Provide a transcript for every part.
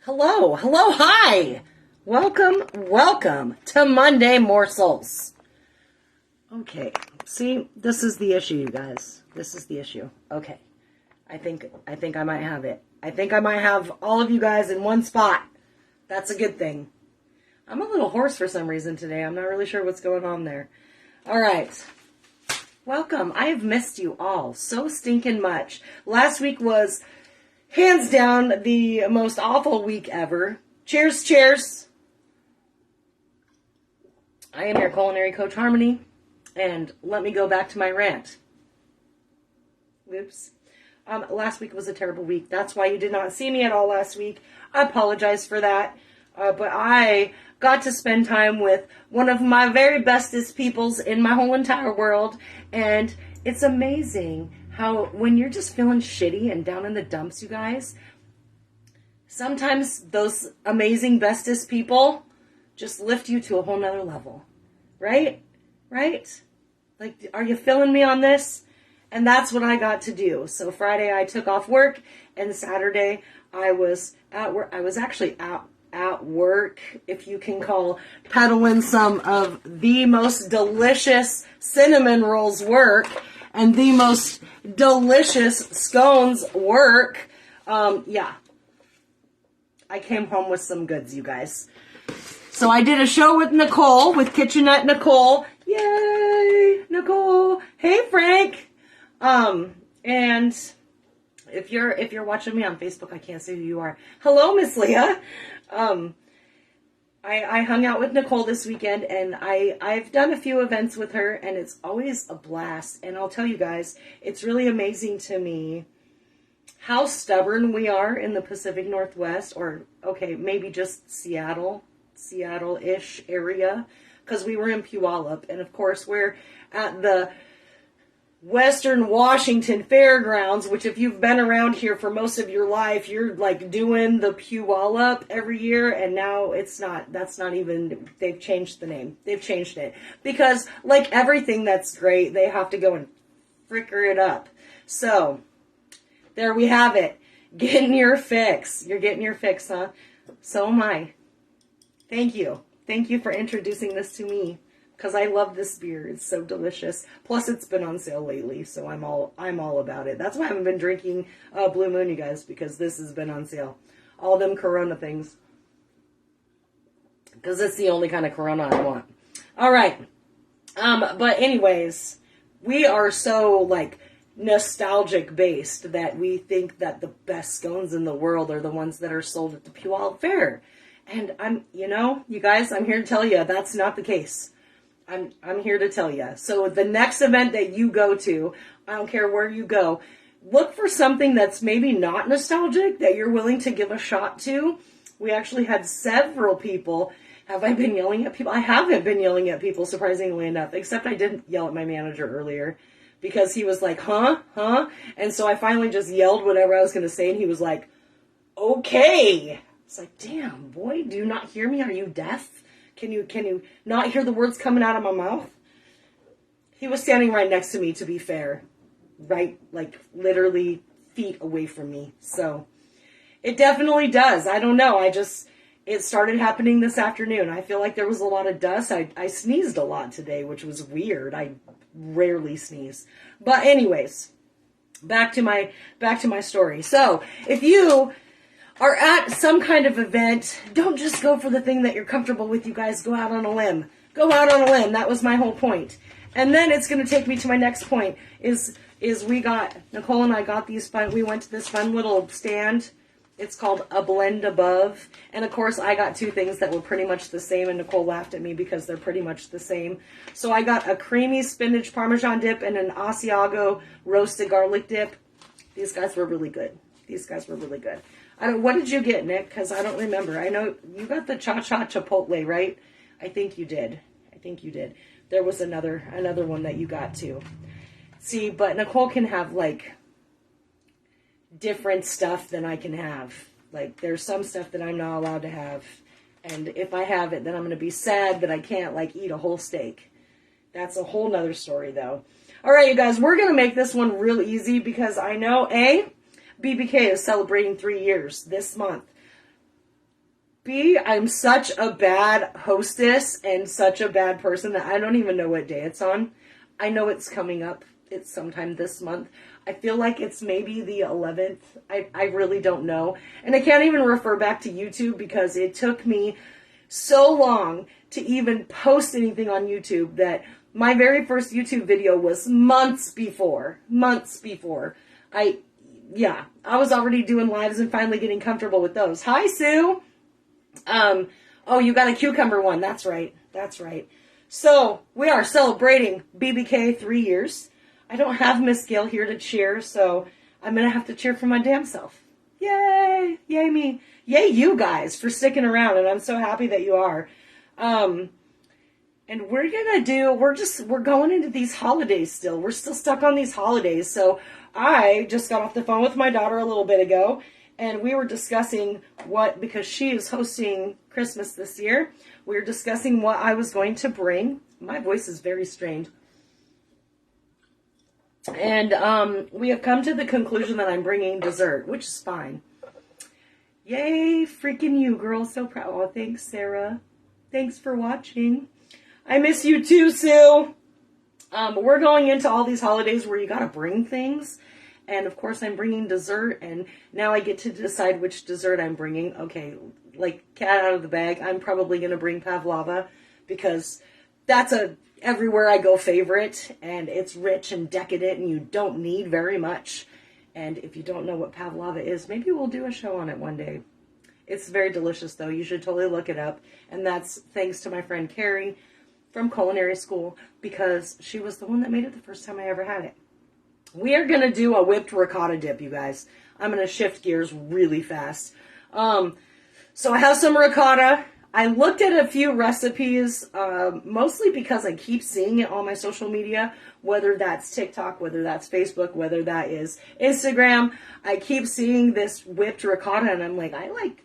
Hello, hi! Welcome to Monday Morsels. Okay, see, this is the issue, you guys. This is the issue. Okay, I think I might have it. I think I might have all of you guys in one spot. That's a good thing. I'm a little hoarse for some reason today. I'm not really sure what's going on there. All right. Welcome. I have missed you all so stinking much. Last week was hands down the most awful week ever. Cheers. I am your culinary coach, Harmony, and let me go back to my rant. Whoops. Last week was a terrible week. That's why you did not see me at all last week. I apologize for that. But I got to spend time with one of my very bestest peoples in my whole entire world, and it's amazing how when you're just feeling shitty and down in the dumps, you guys, sometimes those amazing bestest people just lift you to a whole nother level. Right? Like, are you feeling me on this? And that's what I got to do. So Friday I took off work, and Saturday I was at work. I was actually at work, if you can call peddling some of the most delicious cinnamon rolls work and the most delicious scones work. Yeah. I came home with some goods, you guys. So I did a show with Nicole, with Kitchenette Nicole. Yay, Nicole. Hey, Frank. And if you're watching me on Facebook, I can't say who you are. Hello, Miss Leah. I hung out with Nicole this weekend, and I've done a few events with her, and it's always a blast. And I'll tell you guys, it's really amazing to me how stubborn we are in the Pacific Northwest, or okay, maybe just Seattle-ish area, because we were in Puyallup, and of course we're at the Western Washington Fairgrounds, which if you've been around here for most of your life, you're like doing the Puyallup every year, and now that's not even, they've changed the name. They've changed it. Because like everything that's great, they have to go and fricker it up. So, there we have it. Getting your fix. You're getting your fix, huh? So am I. Thank you. Thank you for introducing this to me. Because I love this beer. It's so delicious. Plus, it's been on sale lately, so I'm all about it. That's why I haven't been drinking Blue Moon, you guys, because this has been on sale. All them Corona things. Because it's the only kind of Corona I want. All right. But anyways, we are so, like, nostalgic based that we think that the best scones in the world are the ones that are sold at the Puyallup Fair. And you guys, I'm here to tell you that's not the case. I'm here to tell you. So the next event that you go to, I don't care where you go, look for something that's maybe not nostalgic that you're willing to give a shot to. We actually had several people. Have I been yelling at people? I haven't been yelling at people, surprisingly enough, except I did yell at my manager earlier because he was like, huh? And so I finally just yelled whatever I was going to say, and he was like, okay. It's like, damn, boy, do you not hear me? Are you deaf? Can you not hear the words coming out of my mouth? He was standing right next to me, to be fair. Right, like, literally feet away from me. So, it definitely does. I don't know. It started happening this afternoon. I feel like there was a lot of dust. I sneezed a lot today, which was weird. I rarely sneeze. But anyways, back to my story. So, if you are at some kind of event, don't just go for the thing that you're comfortable with, you guys. Go out on a limb. Go out on a limb. That was my whole point. And then it's going to take me to my next point, is Nicole and I got we went to this fun little stand. It's called A Blend Above. And of course, I got two things that were pretty much the same, and Nicole laughed at me because they're pretty much the same. So I got a creamy spinach Parmesan dip and an Asiago roasted garlic dip. These guys were really good. What did you get, Nick? Because I don't remember. I know you got the Cha-Cha Chipotle, right? I think you did. There was another one that you got too. See, but Nicole can have, like, different stuff than I can have. Like, there's some stuff that I'm not allowed to have. And if I have it, then I'm going to be sad that I can't, like, eat a whole steak. That's a whole nother story, though. All right, you guys, we're going to make this one real easy because I know, BBK is celebrating 3 years this month. B, I'm such a bad hostess and such a bad person that I don't even know what day it's on. I know it's coming up. It's sometime this month. I feel like it's maybe the 11th. I really don't know. And I can't even refer back to YouTube because it took me so long to even post anything on YouTube that my very first YouTube video was months before. I was already doing lives and finally getting comfortable with those. Hi, Sue. Oh, you got a cucumber one. That's right. So we are celebrating BBK 3 years. I don't have Miss Gill here to cheer, so I'm going to have to cheer for my damn self. Yay! Yay me. Yay you guys for sticking around, and I'm so happy that you are. And we're going into these holidays still. We're still stuck on these holidays. So I just got off the phone with my daughter a little bit ago, and we were discussing because she is hosting Christmas this year, we were discussing what I was going to bring. My voice is very strained. And we have come to the conclusion that I'm bringing dessert, which is fine. Yay, freaking you, girl. So proud. Oh, thanks, Sarah. Thanks for watching. I miss you too, Sue. We're going into all these holidays where you gotta bring things. And of course I'm bringing dessert, and now I get to decide which dessert I'm bringing. Okay, like cat out of the bag. I'm probably gonna bring pavlova because that's a everywhere I go favorite, and it's rich and decadent, and you don't need very much. And if you don't know what pavlova is, maybe we'll do a show on it one day. It's very delicious, though. You should totally look it up. And that's thanks to my friend Carrie from culinary school, because she was the one that made it the first time I ever had it. We are going to do a whipped ricotta dip, you guys. I'm going to shift gears really fast. So I have some ricotta. I looked at a few recipes, mostly because I keep seeing it on my social media, whether that's TikTok, whether that's Facebook, whether that is Instagram. I keep seeing this whipped ricotta, and I'm like, I like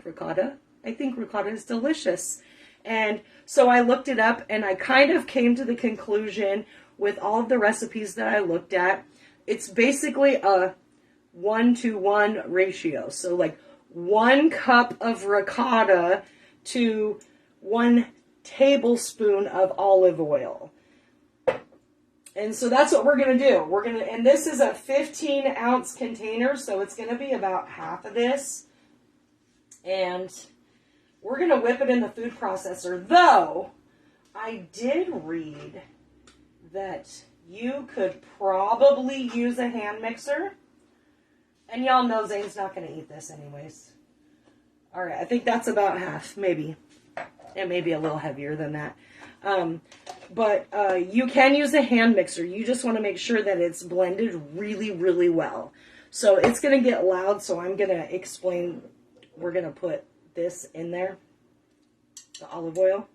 ricotta. I think ricotta is delicious. And so I looked it up, and I kind of came to the conclusion with all of the recipes that I looked at, it's basically a 1-to-1 ratio. So like 1 cup of ricotta to 1 tablespoon of olive oil. And so that's what we're going to do. And this is a 15-ounce container, so it's going to be about half of this. And we're going to whip it in the food processor, though I did read that you could probably use a hand mixer. And y'all know Zane's not going to eat this anyways. All right, I think that's about half, maybe. It may be a little heavier than that. But you can use a hand mixer. You just want to make sure that it's blended really, really well. So it's going to get loud, so I'm going to explain. We're going to put this in there, the olive oil.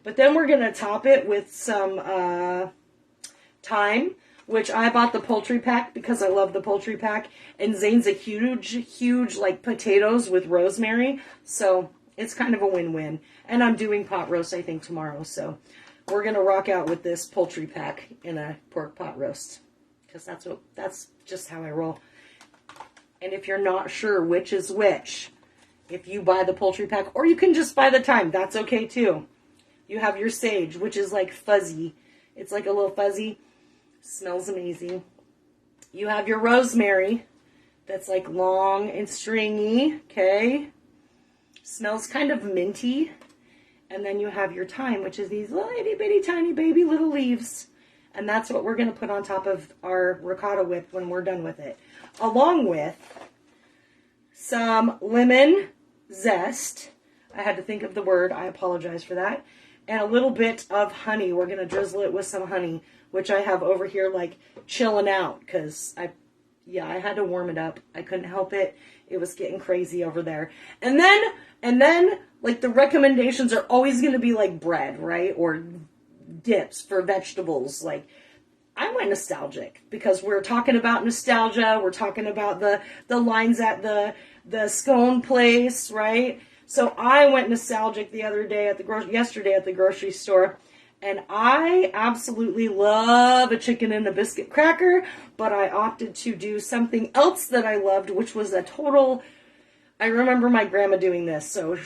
But then we're going to top it with some thyme, which I bought the poultry pack because I love the poultry pack. And Zane's a huge, like, potatoes with rosemary. So it's kind of a win-win. And I'm doing pot roast, I think, tomorrow. So we're going to rock out with this poultry pack in a pork pot roast. Because that's just how I roll. And if you're not sure which is which, if you buy the poultry pack, or you can just buy the thyme, that's okay too. You have your sage, which is like fuzzy. It's like a little fuzzy. Smells amazing. You have your rosemary. That's like long and stringy. Okay. Smells kind of minty. And then you have your thyme, which is these little itty bitty tiny baby little leaves. And that's what we're going to put on top of our ricotta whip when we're done with it. Along with some lemon zest. I had to think of the word. I apologize for that. And a little bit of honey. We're going to drizzle it with some honey, which I have over here like chilling out because I had to warm it up. I couldn't help it. It was getting crazy over there. And then like the recommendations are always going to be like bread, right? Or dips for vegetables. Like I went nostalgic because we're talking about nostalgia. We're talking about the lines at the scone place, right? So I went nostalgic yesterday at the grocery store, and I absolutely love a chicken and a biscuit cracker, but I opted to do something else that I loved, which was a total I remember my grandma doing this. So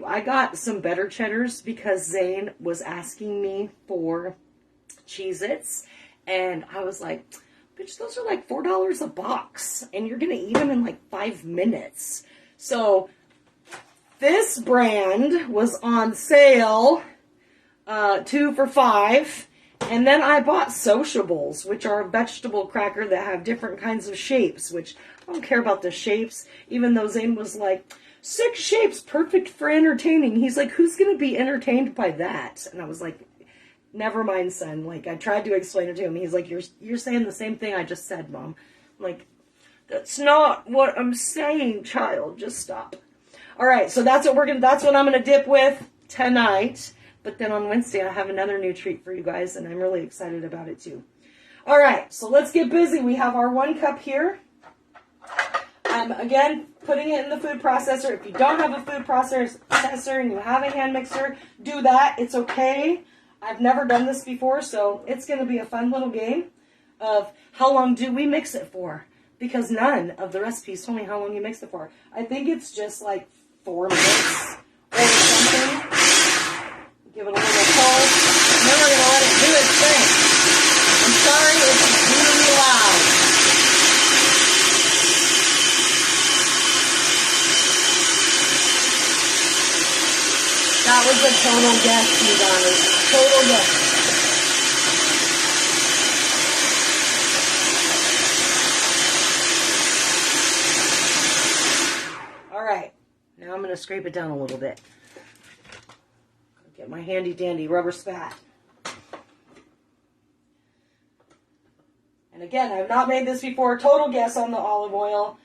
I got some better cheddars because Zane was asking me for Cheez-Its. And I was like, bitch, those are like $4 a box. And you're going to eat them in like 5 minutes. So this brand was on sale, 2 for $5. And then I bought Sociables, which are a vegetable cracker that have different kinds of shapes, which I don't care about the shapes, even though Zane was like, 6 shapes, perfect for entertaining. He's like, who's going to be entertained by that? And I was like, never mind, son. Like, I tried to explain it to him. He's like, you're saying the same thing I just said, Mom. I'm like, that's not what I'm saying, child. Just stop. All right, so that's what I'm going to dip with tonight. But then on Wednesday, I have another new treat for you guys, and I'm really excited about it too. All right, so let's get busy. We have our 1 cup here. I'm, again, putting it in the food processor. If you don't have a food processor and you have a hand mixer, do that. It's okay. I've never done this before, so it's going to be a fun little game of how long do we mix it for? Because none of the recipes told me how long you mix it for. I think it's just like 4 minutes or something. Give it a little pull, and then we're going to let it do its thing. I'm sorry it's really loud. That was a total guess, you guys. Total guess. All right, now I'm going to scrape it down a little bit. Get my handy dandy rubber spat. And again, I've not made this before. Total guess on the olive oil.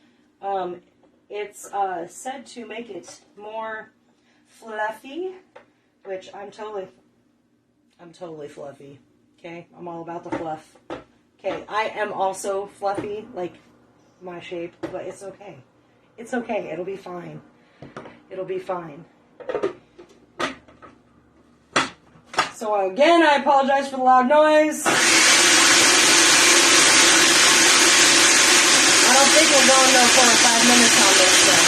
It's said to make it more fluffy, which I'm totally fluffy. Okay, I'm all about the fluff. Okay, I am also fluffy, like my shape, but it's okay. It's okay. It'll be fine. It'll be fine. So again, I apologize for the loud noise. I don't think we're going no 4 or 5 minutes on this though.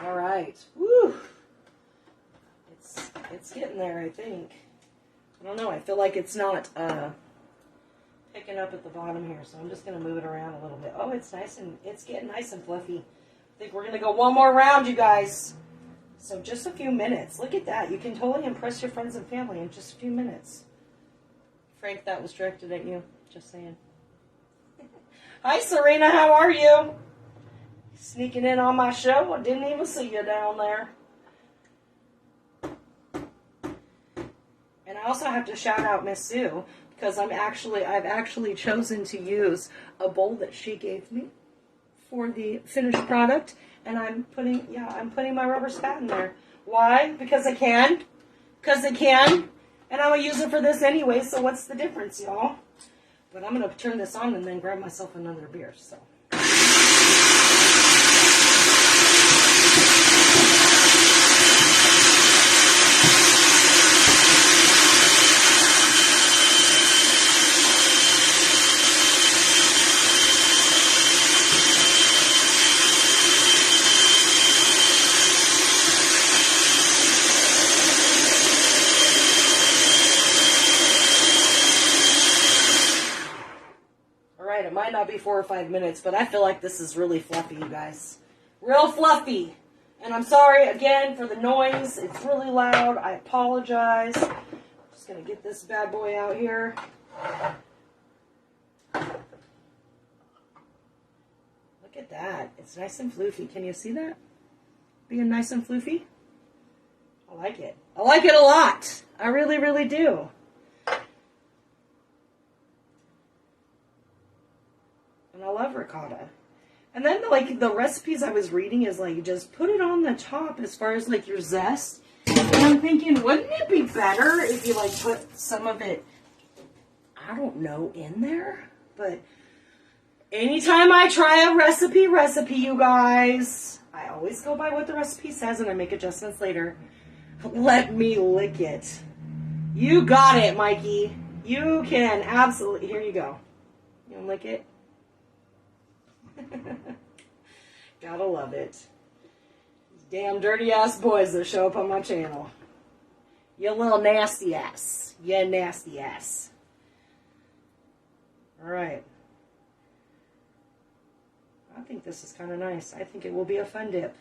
All right. Woo. It's getting there, I think. I don't know. I feel like it's not picking up at the bottom here, so I'm just going to move it around a little bit. Oh, it's getting nice and fluffy. I think we're going to go one more round, you guys. So just a few minutes. Look at that. You can totally impress your friends and family in just a few minutes. Frank, that was directed at you. Just saying. Hi, Serena. How are you? Sneaking in on my show. I didn't even see you down there. And I also have to shout out Miss Sue because I've actually chosen to use a bowl that she gave me for the finished product, and I'm putting my rubber spat in there. Why? Because I can. Because I can. And I'm gonna use it for this anyway. So what's the difference, y'all? But I'm gonna turn this on and then grab myself another beer. So. It might not be 4 or 5 minutes, but I feel like this is really fluffy, you guys. Real fluffy. And I'm sorry, again, for the noise. It's really loud. I apologize. Just going to get this bad boy out here. Look at that. It's nice and floofy. Can you see that? Being nice and floofy? I like it. I like it a lot. I really, really do. And I love ricotta. And then, like, the recipes I was reading is, like, just put it on the top as far as, like, your zest. And I'm thinking, wouldn't it be better if you, like, put some of it, I don't know, in there? But Anytime I try a recipe, you guys, I always go by what the recipe says and I make adjustments later. Let me lick it. You got it, Mikey. You can absolutely. Here you go. You want to lick it? Gotta love it. These damn dirty ass boys that show up on my channel. You little nasty ass. You nasty ass. Alright. I think this is kind of nice. I think it will be a fun dip.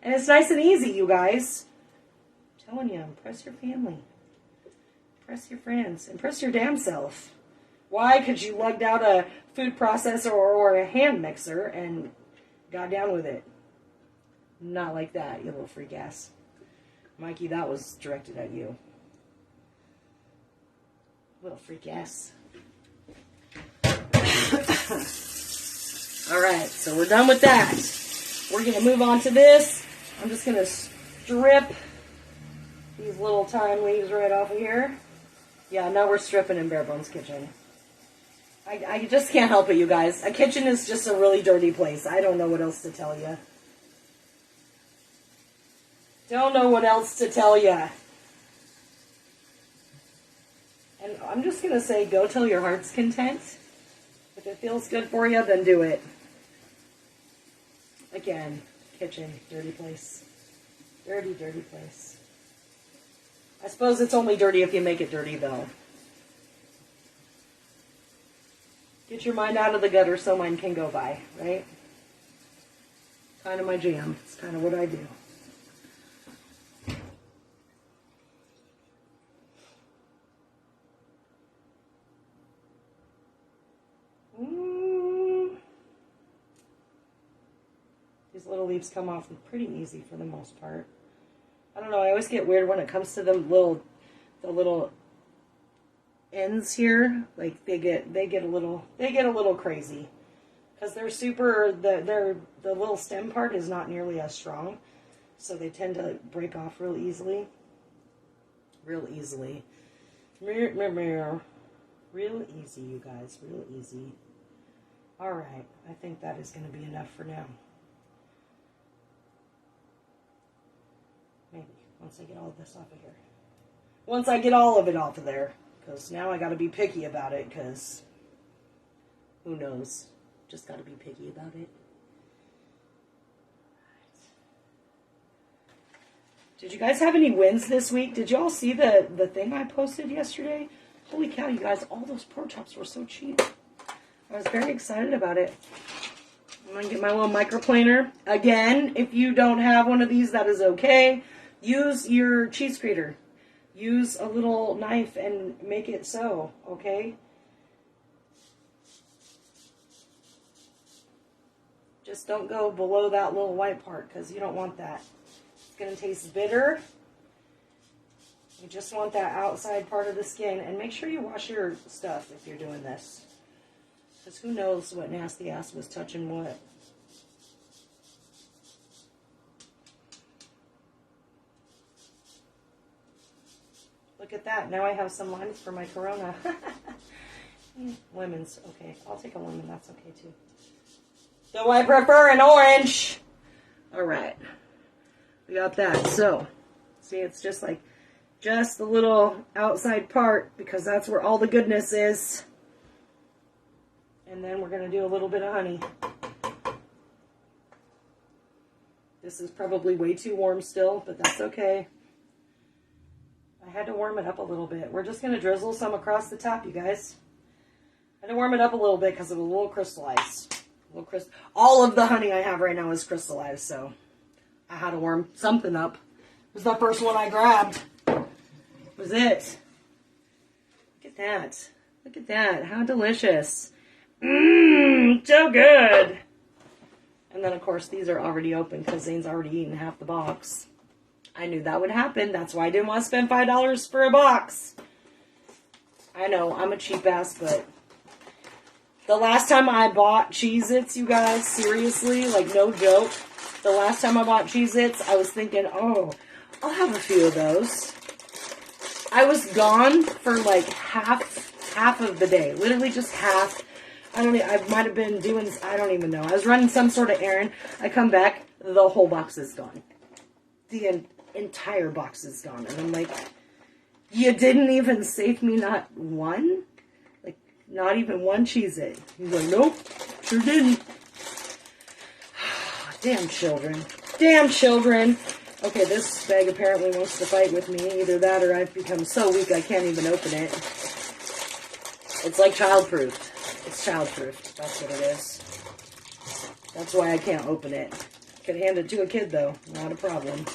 And it's nice and easy, you guys. I'm telling you, impress your family. Impress your friends. Impress your damn self. Why? Because you lugged out a food processor or a hand mixer and got down with it. Not like that, you little freak ass. Mikey, that was directed at you. Little freak ass. Alright, so we're done with that. We're going to move on to this. I'm just going to strip these little thyme leaves right off of here. Yeah, now we're stripping in Bare Bones Kitchen. I just can't help it, you guys. A kitchen is just a really dirty place. I don't know what else to tell you. Don't know what else to tell you. And I'm just going to say, go till your heart's content. If it feels good for you, then do it. Again, kitchen, dirty place. Dirty, dirty place. I suppose it's only dirty if you make it dirty, though. Get your mind out of the gutter so mine can go by, right? Kind of my jam. It's kind of what I do. These little leaves come off pretty easy for the most part. I don't know, I always get weird when it comes to the little ends here. Like they get a little crazy. Because they're the little stem part is not nearly as strong. So they tend to break off real easily. Real easily. Real easy, you guys. Real easy. Alright, I think that is going to be enough for now. Maybe, once I get all of this off of here. Once I get all of it off of there. Because now I got to be picky about it, because who knows? Just got to be picky about it. Did you guys have any wins this week? Did y'all see the thing I posted yesterday? Holy cow, you guys, all those pork chops were so cheap. I was very excited about it. I'm going to get my little microplaner. Again, if you don't have one of these, that is okay. Use your cheese grater. Use a little knife and make it so, okay? Just don't go below that little white part because you don't want that. It's going to taste bitter. You just want that outside part of the skin. And make sure you wash your stuff if you're doing this. Because who knows what nasty ass was touching what. Look at that. Now I have some limes for my Corona. Lemons. Okay. I'll take a lemon. That's okay too. Though I prefer an orange. Alright. We got that. So, see, it's just like, just the little outside part because that's where all the goodness is. And then we're going to do a little bit of honey. This is probably way too warm still, but that's okay. I had to warm it up a little bit. We're just going to drizzle some across the top, you guys. I had to warm it up a little bit because it was a little crystallized. All of the honey I have right now is crystallized, so I had to warm something up. It was the first one I grabbed. Was it? Look at that. Look at that. How delicious. Mmm, so good. And then, of course, these are already open because Zane's already eaten half the box. I knew that would happen. That's why I didn't want to spend $5 for a box. I know, I'm a cheap ass, but the last time I bought Cheez-Its, you guys, seriously, like no joke, the last time I bought Cheez-Its, I was thinking, oh, I'll have a few of those. I was gone for like half of the day, literally just half. I might have been doing, I don't even know. I was running some sort of errand. I come back, the whole box is gone. The entire box is gone. And I'm like, you didn't even save me not one? Like, not even one Cheez-It. He's like, nope, sure didn't. Damn children. Damn children. Okay, this bag apparently wants to fight with me. Either that or I've become so weak I can't even open it. It's like childproof. It's childproof. That's what it is. That's why I can't open it. Could hand it to a kid, though. Not a problem.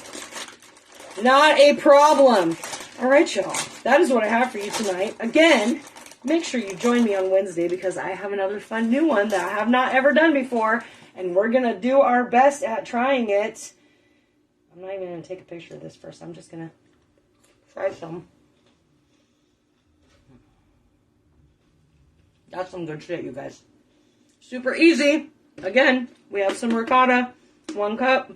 Not a problem. All right, y'all. That is what I have for you tonight. Again, make sure you join me on Wednesday because I have another fun new one that I have not ever done before. And we're going to do our best at trying it. I'm not even going to take a picture of this first. I'm just going to try some. That's some good shit, you guys. Super easy. Again, we have some ricotta, 1 cup,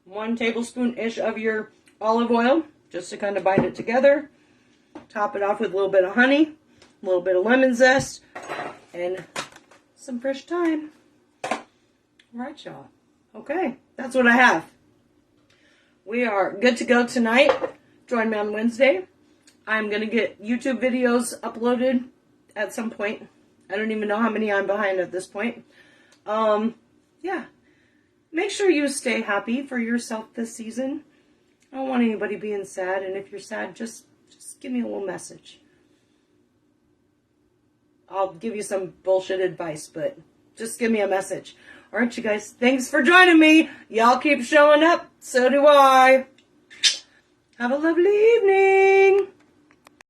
1 tablespoon-ish of your olive oil, just to kind of bind it together. Top it off with a little bit of honey, a little bit of lemon zest, and some fresh thyme. All right, y'all. Okay, that's what I have. We are good to go tonight. Join me on Wednesday. I'm going to get YouTube videos uploaded at some point. I don't even know how many I'm behind at this point. Yeah. Make sure you stay happy for yourself this season. I don't want anybody being sad, and if you're sad, just give me a little message. I'll give you some bullshit advice, but just give me a message. All right, you guys. Thanks for joining me. Y'all keep showing up. So do I. Have a lovely evening.